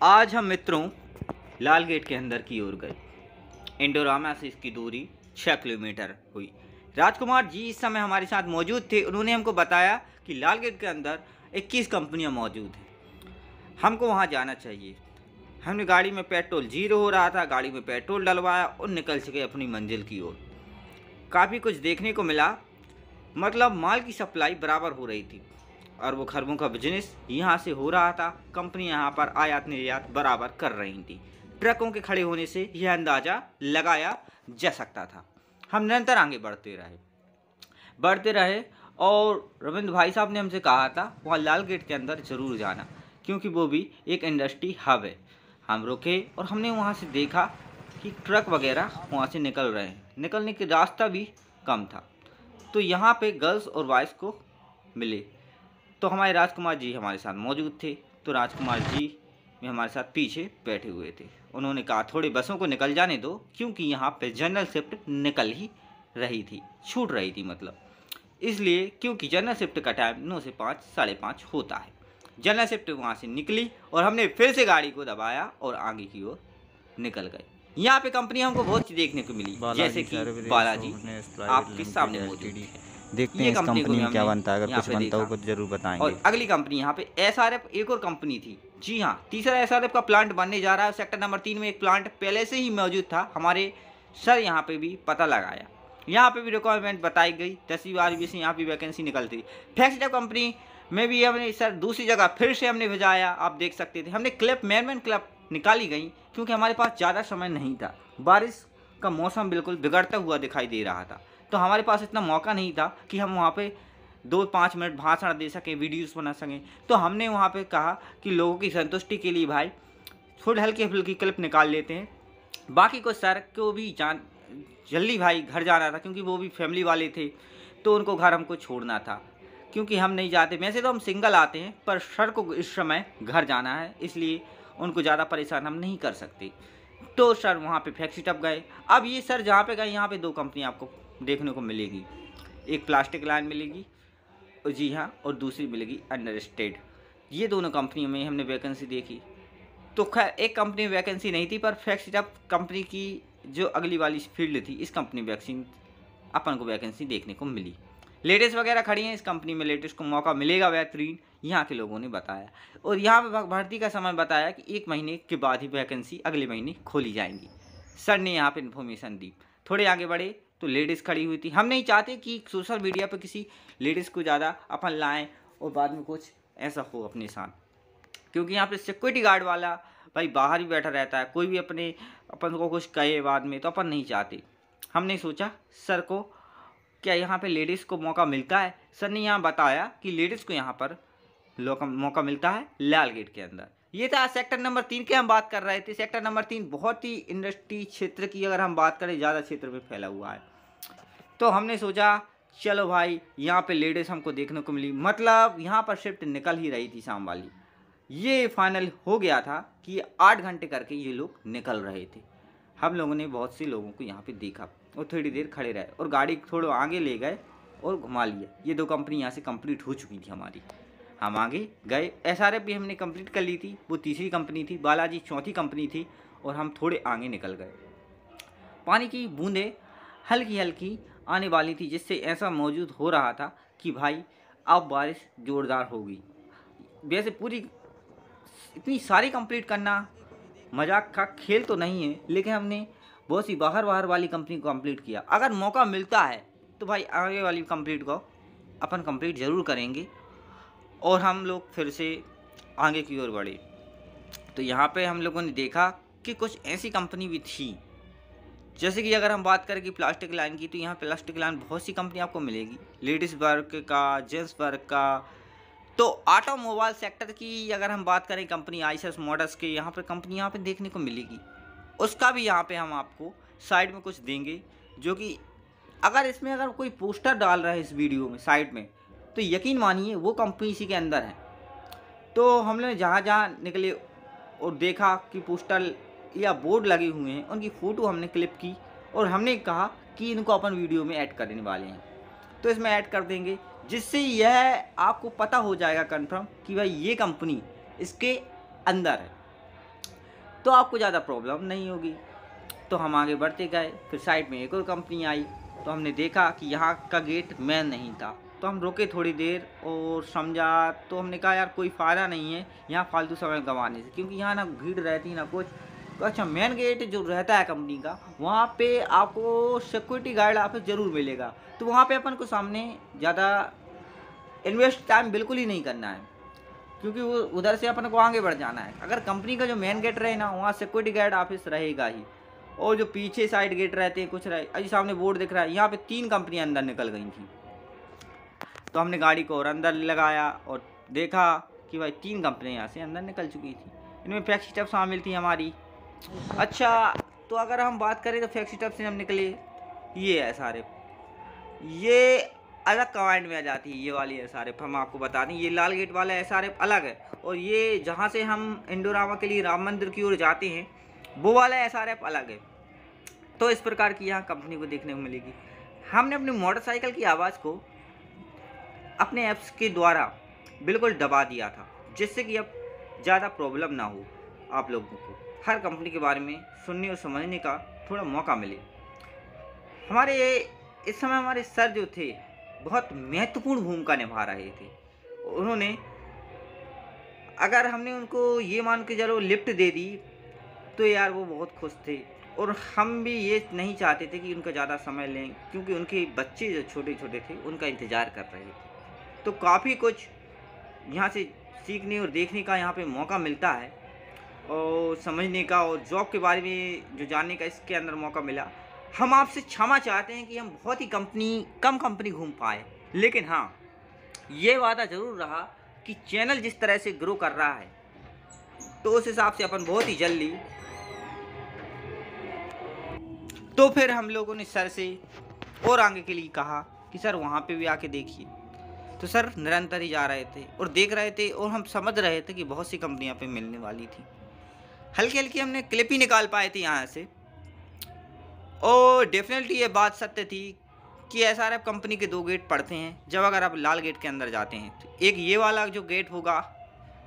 आज हम मित्रों लाल गेट के अंदर की ओर गए। इंडोरामा से इसकी दूरी 6 किलोमीटर हुई। राजकुमार जी इस समय हमारे साथ मौजूद थे। उन्होंने हमको बताया कि लाल गेट के अंदर 21 कंपनियां मौजूद हैं, हमको वहां जाना चाहिए। हमने गाड़ी में पेट्रोल जीरो हो रहा था, गाड़ी में पेट्रोल डलवाया और निकल सके अपनी मंजिल की ओर। काफ़ी कुछ देखने को मिला, मतलब माल की सप्लाई बराबर हो रही थी और वो खरबों का बिजनेस यहाँ से हो रहा था। कंपनी यहाँ पर आयात निर्यात बराबर कर रही थी। ट्रकों के खड़े होने से यह अंदाज़ा लगाया जा सकता था। हम निरंतर आगे बढ़ते रहे और रविंद्र भाई साहब ने हमसे कहा था वहाँ लाल गेट के अंदर ज़रूर जाना, क्योंकि वो भी एक इंडस्ट्री हब है। हम रुके और हमने वहाँ से देखा कि ट्रक वगैरह वहाँ से निकल रहे हैं, निकलने का रास्ता भी कम था। तो यहाँ पे गर्ल्स और बॉयज़ को मिले, तो हमारे राजकुमार जी हमारे साथ मौजूद थे। तो राजकुमार जी में हमारे साथ पीछे बैठे हुए थे। उन्होंने कहा थोड़ी बसों को निकल जाने दो, क्योंकि यहाँ पे जनरल शिफ्ट निकल ही रही थी, छूट रही थी मतलब, इसलिए क्योंकि जनरल शिफ्ट का टाइम 9 से 5, 5:30 होता है। जनरल शिफ्ट वहाँ से निकली और हमने फिर से गाड़ी को दबाया और आगे की ओर निकल गए। यहाँ पे कंपनी हमको बहुत सी देखने को मिली, जैसे कि बालाजी आपके सामने मौजूद है। देखते हैं इस कंपनी में क्या बनता है। अगर कुछ बनता हो तो जरूर बताएंगे। और अगली कंपनी यहाँ पे एसआरएफ एक और कंपनी थी। जी हाँ, तीसरा एसआरएफ का प्लांट बनने जा रहा है। सेक्टर नंबर 3 में एक प्लांट पहले से ही मौजूद था। हमारे सर यहाँ पे भी पता लगाया, यहाँ पे भी रिक्वायरमेंट बताई गई। 10वीं 12वीं से यहाँ पे वैकेंसी निकलती थी। फ्लेक्सिटप कंपनी में भी हमने सर दूसरी जगह फिर से हमने भेजाया। आप देख सकते थे हमने क्लिप मैनमेंट क्लिप निकाली गई, क्योंकि हमारे पास ज़्यादा समय नहीं था। बारिश का मौसम बिल्कुल बिगड़ता हुआ दिखाई दे रहा था, तो हमारे पास इतना मौका नहीं था कि हम वहाँ पे 2-5 मिनट भाषण दे सकें, वीडियोस बना सकें। तो हमने वहाँ पे कहा कि लोगों की संतुष्टि के लिए भाई थोड़ी हल्की फुल्की क्लिप निकाल लेते हैं। बाकी को सर को भी जल्दी भाई घर जाना था, क्योंकि वो भी फैमिली वाले थे, तो उनको घर हमको छोड़ना था, क्योंकि हम नहीं जाते। वैसे तो हम सिंगल आते हैं, पर सर को इस समय घर जाना है, इसलिए उनको ज़्यादा परेशान हम नहीं कर सकते। तो सर वहाँ पे फ्लेक्सिटप गए। अब ये सर जहाँ पे गए, यहाँ पे 2 कंपनी आपको देखने को मिलेगी। एक प्लास्टिक लाइन मिलेगी, जी हाँ, और दूसरी मिलेगी अंडरस्टेड। ये दोनों कंपनियों में हमने वैकेंसी देखी। तो खैर एक कंपनी में वैकेंसी नहीं थी, पर फ्लेक्सिटप कंपनी की जो अगली वाली फील्ड थी, इस कंपनी में अपन को वैकेंसी देखने को मिली। लेडीज़ वगैरह खड़ी हैं इस कंपनी में, लेडीज़ को मौका मिलेगा बेहतरीन, यहाँ के लोगों ने बताया। और यहाँ पे भर्ती का समय बताया कि 1 महीने के बाद ही वैकेंसी अगले महीने खोली जाएंगी। सर ने यहाँ पे इन्फॉर्मेशन दी। थोड़े आगे बढ़े तो लेडीज़ खड़ी हुई थी। हम नहीं चाहते कि सोशल मीडिया पर किसी लेडीज़ को ज़्यादा अपन लाएँ और बाद में कुछ ऐसा हो अपने साथ, क्योंकि यहाँ पे सिक्योरिटी गार्ड वाला भाई बाहर ही बैठा रहता है। कोई भी अपन को कुछ कहे बाद में, तो अपन नहीं चाहते। हमने सोचा सर को क्या यहाँ पे लेडीज़ को मौका मिलता है। सर ने यहाँ बताया कि लेडीज़ को यहाँ पर मौका मिलता है लाल गेट के अंदर। ये था सेक्टर नंबर 3 की हम बात कर रहे थे। सेक्टर नंबर 3 बहुत ही इंडस्ट्री क्षेत्र की अगर हम बात करें, ज़्यादा क्षेत्र में फैला हुआ है। तो हमने सोचा चलो भाई यहाँ पे लेडीज़ हमको देखने को मिली, मतलब यहाँ पर शिफ्ट निकल ही रही थी शाम वाली। ये फाइनल हो गया था कि 8 घंटे करके ये लोग निकल रहे थे। हम लोगों ने बहुत से लोगों को यहाँ पे देखा और थोड़ी देर खड़े रहे और गाड़ी थोड़ा आगे ले गए और घुमा लिया। ये 2 कंपनी यहाँ से कंप्लीट हो चुकी थी हमारी। हम आगे गए। एसआरएफ भी हमने कंप्लीट कर ली थी, वो तीसरी कंपनी थी। बालाजी चौथी कंपनी थी और हम थोड़े आगे निकल गए। पानी की बूंदें हल्की हल्की आने वाली थी, जिससे ऐसा मौजूद हो रहा था कि भाई अब बारिश ज़ोरदार होगी। वैसे पूरी इतनी सारी कंप्लीट करना मजाक का खेल तो नहीं है, लेकिन हमने बहुत सी बाहर वाली कंपनी को कंप्लीट किया। अगर मौका मिलता है तो भाई आगे वाली कंप्लीट को अपन कंप्लीट ज़रूर करेंगे। और हम लोग फिर से आगे की ओर बढ़े तो यहाँ पे हम लोगों ने देखा कि कुछ ऐसी कंपनी भी थी, जैसे कि अगर हम बात करें कि प्लास्टिक लाइन की, तो यहाँ प्लास्टिक लाइन बहुत सी कंपनी आपको मिलेगी, लेडीज़ वर्क का, जेंट्स वर्क का। तो ऑटोमोबाइल सेक्टर की अगर हम बात करें कंपनी आइसस मोटर्स के, यहाँ पर कंपनी यहाँ पे देखने को मिलेगी। उसका भी यहाँ पे हम आपको साइड में कुछ देंगे, जो कि अगर कोई पोस्टर डाल रहा है इस वीडियो में साइड में, तो यकीन मानिए वो कंपनी इसी के अंदर है। तो हम लोग जहाँ निकले और देखा कि पोस्टर या बोर्ड लगे हुए हैं, उनकी फ़ोटो हमने क्लिप की और हमने कहा कि इनको अपन वीडियो में ऐड करने वाले हैं, तो इसमें ऐड कर देंगे, जिससे यह आपको पता हो जाएगा कंफर्म कि भाई ये कंपनी इसके अंदर है। तो आपको ज़्यादा प्रॉब्लम नहीं होगी। तो हम आगे बढ़ते गए, फिर साइड में एक और कंपनी आई, तो हमने देखा कि यहाँ का गेट मेन नहीं था, तो हम रुके थोड़ी देर और समझा, तो हमने कहा यार कोई फ़ायदा नहीं है यहाँ फालतू समय गंवाने से, क्योंकि यहाँ ना भीड़ रहती ना कुछ। तो अच्छा, मेन गेट जो रहता है कंपनी का, वहाँ पे आपको सिक्योरिटी गार्ड आपको ज़रूर मिलेगा, तो वहाँ पे अपन को सामने ज़्यादा इन्वेस्ट टाइम बिल्कुल ही नहीं करना है, क्योंकि वो उधर से अपन को आगे बढ़ जाना है। अगर कंपनी का जो मेन गेट रहे ना, वहाँ सिक्योरिटी गार्ड ऑफिस रहेगा ही, और जो पीछे साइड गेट रहते हैं कुछ रहे। अभी सामने बोर्ड दिख रहा है, यहाँ पे 3 कंपनियाँ अंदर निकल गई थी। तो हमने गाड़ी को और अंदर लगाया और देखा कि भाई 3 कंपनियाँ यहाँ से अंदर निकल चुकी थी। इनमें फ्लेक्सी टफ शामिल थी हमारी। अच्छा, तो अगर हम बात करें तो फ्लेक्सी टफ से हम निकले, ये SRF, ये अलग कमांड में आ जाती है। ये वाली SRF हम आपको बता दें, ये लाल गेट वाला SRF अलग है, और ये जहाँ से हम इंडोरामा के लिए राम मंदिर की ओर जाते हैं, वो वाला SRF अलग है। तो इस प्रकार की यहाँ कंपनी को देखने को मिलेगी। हमने अपनी मोटरसाइकिल की आवाज़ को अपने ऐप्स के द्वारा बिल्कुल दबा दिया था, जिससे कि अब ज़्यादा प्रॉब्लम ना हो आप लोगों को, हर कंपनी के बारे में सुनने और समझने का थोड़ा मौका मिले। इस समय हमारे सर जो थे बहुत महत्वपूर्ण भूमिका निभा रहे थे। उन्होंने, अगर हमने उनको ये मान के चलो लिफ्ट दे दी, तो यार वो बहुत खुश थे, और हम भी ये नहीं चाहते थे कि उनका ज़्यादा समय लें, क्योंकि उनके बच्चे जो छोटे छोटे थे उनका इंतज़ार कर रहे थे। तो काफ़ी कुछ यहाँ से सीखने और देखने का यहाँ पे मौका मिलता है, और समझने का, और जॉब के बारे में जो जानने का इसके अंदर मौका मिला। हम आपसे क्षमा चाहते हैं कि हम बहुत ही कम कंपनी घूम पाए, लेकिन हाँ, ये वादा ज़रूर रहा कि चैनल जिस तरह से ग्रो कर रहा है, तो उस हिसाब से अपन बहुत ही जल्दी। तो फिर हम लोगों ने सर से और आगे के लिए कहा कि सर वहाँ पे भी आके देखिए। तो सर निरंतर ही जा रहे थे और देख रहे थे, और हम समझ रहे थे कि बहुत सी कंपनियाँ पे मिलने वाली थी। हल्की हल्की हमने क्लिप ही निकाल पाए थे यहाँ से, और डेफिनेटली ये बात सत्य थी कि SRF कंपनी के 2 गेट पड़ते हैं जब अगर आप लाल गेट के अंदर जाते हैं। तो एक ये वाला जो गेट होगा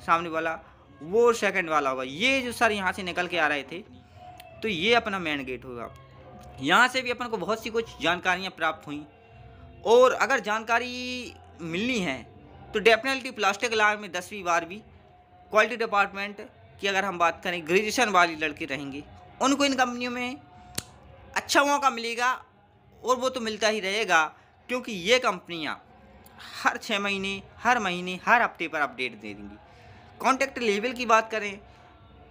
सामने वाला, वो सेकंड वाला होगा। ये जो सर यहाँ से निकल के आ रहे थे, तो ये अपना मेन गेट होगा। यहाँ से भी अपन को बहुत सी कुछ जानकारियाँ प्राप्त हुई, और अगर जानकारी मिलनी है तो डेफिनेटली प्लास्टिक अलार्म में 10वीं 12वीं क्वालिटी डिपार्टमेंट की अगर हम बात करें, ग्रेजुएशन वाली लड़के रहेंगे, उनको इन कंपनियों में अच्छा मौका मिलेगा, और वो तो मिलता ही रहेगा, क्योंकि ये कंपनियां हर 6 महीने, हर महीने, हर हफ्ते पर अपडेट दे देंगी। कॉन्टैक्ट लेवल की बात करें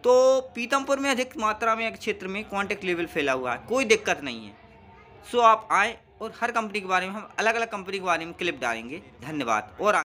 तो पीतमपुर में अधिक मात्रा में क्षेत्र में कॉन्टैक्ट लेवल फैला हुआ है, कोई दिक्कत नहीं है। सो आप आएँ, और हर कंपनी के बारे में हम अलग अलग कंपनी के बारे में क्लिप डालेंगे। धन्यवाद। और